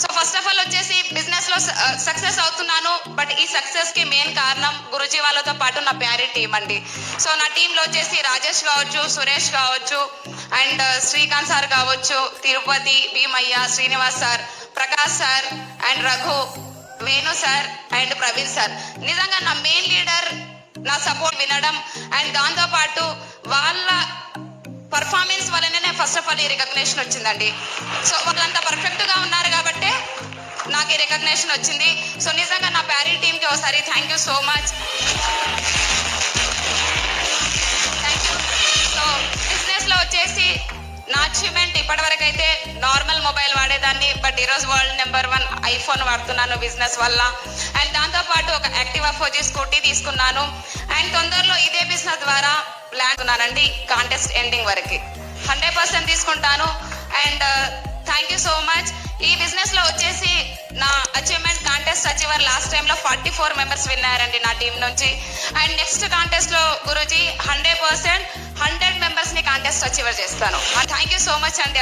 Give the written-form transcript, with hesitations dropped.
So first of all వచ్చేసి business లో success అవుతున్నాను, బట్ ఈ సక్సెస్ కి మెయిన్ కారణం గురుజీ వాళ్ళతో పాటు నా ప్యారీ టీం అండి. సో నా టీంలో వచ్చేసి రాజేష్ కావచ్చు, సురేష్ కావచ్చు, అండ్ శ్రీకాంత్ సార్ కావచ్చు, Tirupati, Bheemaiah, Srinivas sir, Prakash sir, and Raghu, Venu sir, and Praveen sir. నిజంగా నా మెయిన్ లీడర్ నా సపోర్ట్ వినడం, అండ్ దాంతో పాటు వాళ్ళ పర్ఫార్మెన్స్ వల్లనే ఫస్ట్ ఆఫ్ ఆల్ ఈ రికగ్నేషన్ వచ్చిందండి. సో వాళ్ళంతా పర్ఫెక్ట్ గా ఉన్నారు కాబట్టి నాకు ఈ రికగ్నేషన్ వచ్చింది. సో నిజంగా నా ప్యారీ టీమ్ కి ఒకసారి thank you so much. Thank you. So business లో వచ్చేసి నా అచీవ్మెంట్ ఇప్పటివరకు అయితే నార్మల్ మొబైల్ వాడేదాన్ని, బట్ ఈరోజు వరల్డ్ నెంబర్ 1 ఐఫోన్ వాడుతున్నాను బిజినెస్ వల్ల. అండ్ దాంతో పాటు ఒక యాక్టివా 4G స్కూటీ తీసుకున్నాను. అండ్ తొందరలో ఇదే బిజినెస్ ద్వారా ప్లాన్ ఉన్నానండి, కాంటెస్ట్ ఎండింగ్ వరకు 100% తీసుకుంటాను. And thank you so much. ఈ బిజినెస్ లో వచ్చేసి నా achievement contest achiever last time లో 44 మెంబర్స్ విన్నారండి నా టీం నుంచి. అండ్ నెక్స్ట్ కాంటెస్ట్ లో గురూజీ 100% 100 మెంబర్స్ ని కాంటెస్ట్ అచీవర్ చేస్తాను. థ్యాంక్ యూ సో మచ్ అండి.